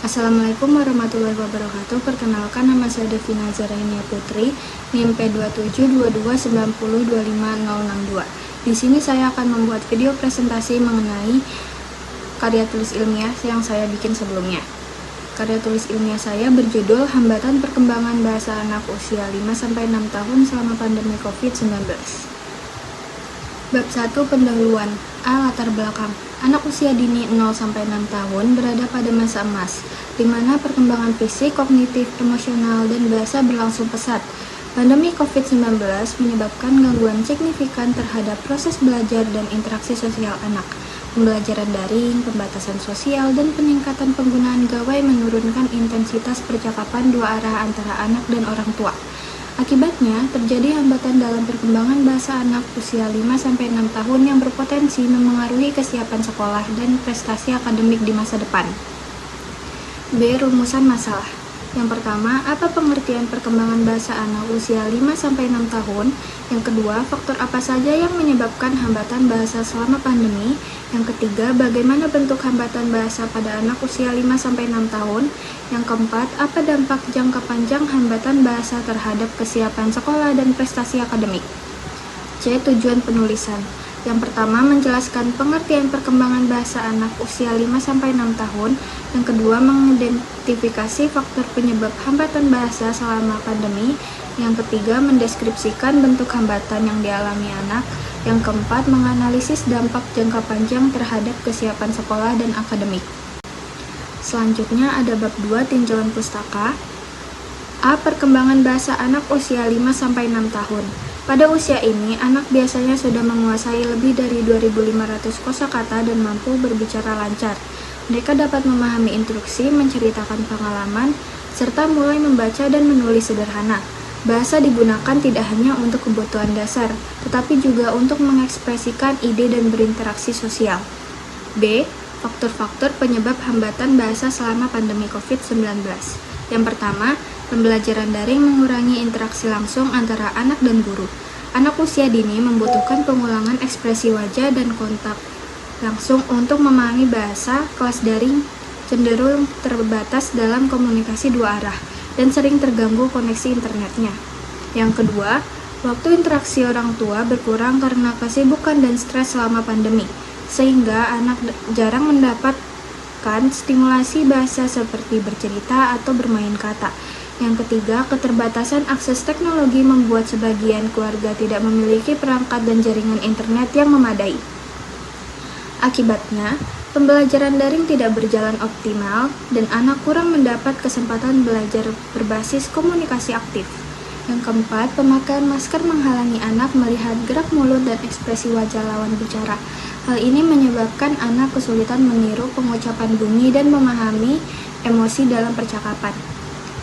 Assalamualaikum warahmatullahi wabarakatuh. Perkenalkan, nama saya Devina Zarainia Putri, NIM P2722902562. Di sini saya akan membuat video presentasi mengenai karya tulis ilmiah yang saya bikin sebelumnya. Karya tulis ilmiah saya berjudul Hambatan Perkembangan Bahasa Anak Usia 5-6 tahun selama pandemi COVID-19. Bab 1. Pendahuluan. A. Latar belakang. Anak usia dini 0-6 tahun berada pada masa emas, di mana perkembangan fisik, kognitif, emosional, dan bahasa berlangsung pesat. Pandemi COVID-19 menyebabkan gangguan signifikan terhadap proses belajar dan interaksi sosial anak. Pembelajaran daring, pembatasan sosial, dan peningkatan penggunaan gawai menurunkan intensitas percakapan dua arah antara anak dan orang tua. Akibatnya, terjadi hambatan dalam perkembangan bahasa anak usia 5-6 tahun yang berpotensi memengaruhi kesiapan sekolah dan prestasi akademik di masa depan. B. Rumusan masalah. Yang pertama, apa pengertian perkembangan bahasa anak usia 5-6 tahun? Yang kedua, faktor apa saja yang menyebabkan hambatan bahasa selama pandemi? Yang ketiga, bagaimana bentuk hambatan bahasa pada anak usia 5-6 tahun? Yang keempat, apa dampak jangka panjang hambatan bahasa terhadap kesiapan sekolah dan prestasi akademik? C. Tujuan penulisan. Yang pertama, menjelaskan pengertian perkembangan bahasa anak usia 5-6 tahun. Yang kedua, mengidentifikasi faktor penyebab hambatan bahasa selama pandemi. Yang ketiga, mendeskripsikan bentuk hambatan yang dialami anak. Yang keempat, menganalisis dampak jangka panjang terhadap kesiapan sekolah dan akademik. Selanjutnya ada bab 2, tinjauan pustaka. A. Perkembangan bahasa anak usia 5-6 tahun. Pada usia ini, anak biasanya sudah menguasai lebih dari 2.500 kosakata dan mampu berbicara lancar. Mereka dapat memahami instruksi, menceritakan pengalaman, serta mulai membaca dan menulis sederhana. Bahasa digunakan tidak hanya untuk kebutuhan dasar, tetapi juga untuk mengekspresikan ide dan berinteraksi sosial. B. Faktor-faktor penyebab hambatan bahasa selama pandemi COVID-19. Yang pertama, pembelajaran daring mengurangi interaksi langsung antara anak dan guru. Anak usia dini membutuhkan pengulangan ekspresi wajah dan kontak langsung untuk memahami bahasa. Kelas daring cenderung terbatas dalam komunikasi dua arah dan sering terganggu koneksi internetnya. Yang kedua, waktu interaksi orang tua berkurang karena kesibukan dan stres selama pandemi, sehingga anak jarang mendapatkan stimulasi bahasa seperti bercerita atau bermain kata. Yang ketiga, keterbatasan akses teknologi membuat sebagian keluarga tidak memiliki perangkat dan jaringan internet yang memadai. Akibatnya, pembelajaran daring tidak berjalan optimal dan anak kurang mendapat kesempatan belajar berbasis komunikasi aktif. Yang keempat, pemakaian masker menghalangi anak melihat gerak mulut dan ekspresi wajah lawan bicara. Hal ini menyebabkan anak kesulitan meniru pengucapan bunyi dan memahami emosi dalam percakapan.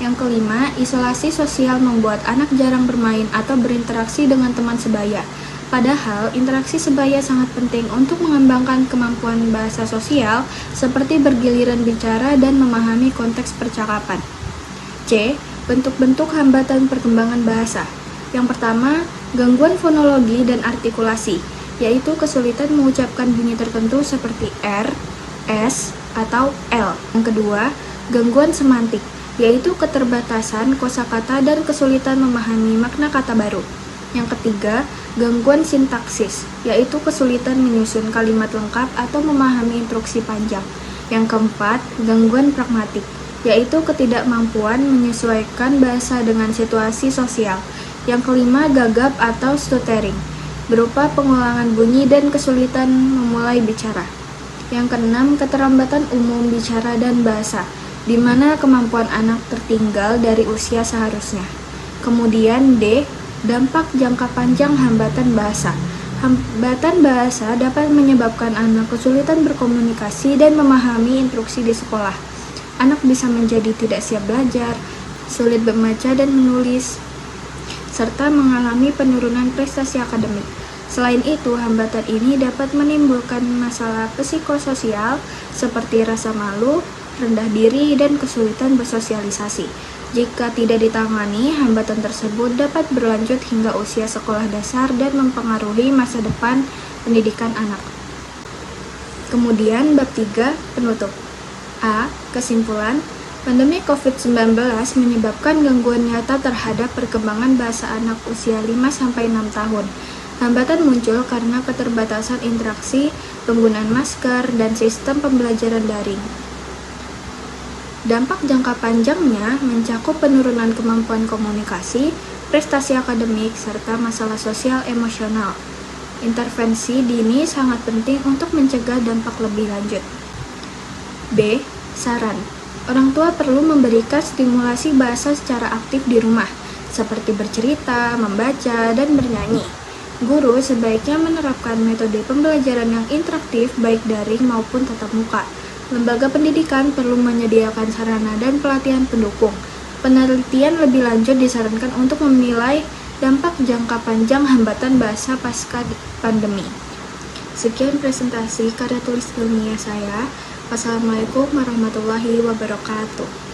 Yang kelima, isolasi sosial membuat anak jarang bermain atau berinteraksi dengan teman sebaya. Padahal, interaksi sebaya sangat penting untuk mengembangkan kemampuan bahasa sosial seperti bergiliran bicara dan memahami konteks percakapan. C. Bentuk-bentuk hambatan perkembangan bahasa. Yang pertama, gangguan fonologi dan artikulasi, yaitu kesulitan mengucapkan bunyi tertentu seperti R, S, atau L. Yang kedua, gangguan semantik, yaitu keterbatasan kosakata dan kesulitan memahami makna kata baru. Yang ketiga, gangguan sintaksis, yaitu kesulitan menyusun kalimat lengkap atau memahami instruksi panjang. Yang keempat, gangguan pragmatik, yaitu ketidakmampuan menyesuaikan bahasa dengan situasi sosial. Yang kelima, gagap atau stuttering, berupa pengulangan bunyi dan kesulitan memulai bicara. Yang keenam, keterlambatan umum bicara dan bahasa, di mana kemampuan anak tertinggal dari usia seharusnya. Kemudian D. Dampak jangka panjang hambatan bahasa. Hambatan bahasa dapat menyebabkan anak kesulitan berkomunikasi dan memahami instruksi di sekolah. Anak bisa menjadi tidak siap belajar, sulit membaca dan menulis, serta mengalami penurunan prestasi akademik. Selain itu, hambatan ini dapat menimbulkan masalah psikososial seperti rasa malu, rendah diri, dan kesulitan bersosialisasi. Jika tidak ditangani, hambatan tersebut dapat berlanjut hingga usia sekolah dasar dan mempengaruhi masa depan pendidikan anak. Kemudian bab 3, penutup. A. Kesimpulan, pandemi COVID-19 menyebabkan gangguan nyata terhadap perkembangan bahasa anak usia 5-6 tahun. Hambatan muncul karena keterbatasan interaksi, penggunaan masker, dan sistem pembelajaran daring. Dampak jangka panjangnya mencakup penurunan kemampuan komunikasi, prestasi akademik, serta masalah sosial emosional. Intervensi dini sangat penting untuk mencegah dampak lebih lanjut. B. Saran. Orang tua perlu memberikan stimulasi bahasa secara aktif di rumah, seperti bercerita, membaca, dan bernyanyi. Guru sebaiknya menerapkan metode pembelajaran yang interaktif baik daring maupun tatap muka. Lembaga pendidikan perlu menyediakan sarana dan pelatihan pendukung. Penelitian lebih lanjut disarankan untuk menilai dampak jangka panjang hambatan bahasa pasca pandemi. Sekian presentasi karya tulis ilmiah saya. Wassalamualaikum warahmatullahi wabarakatuh.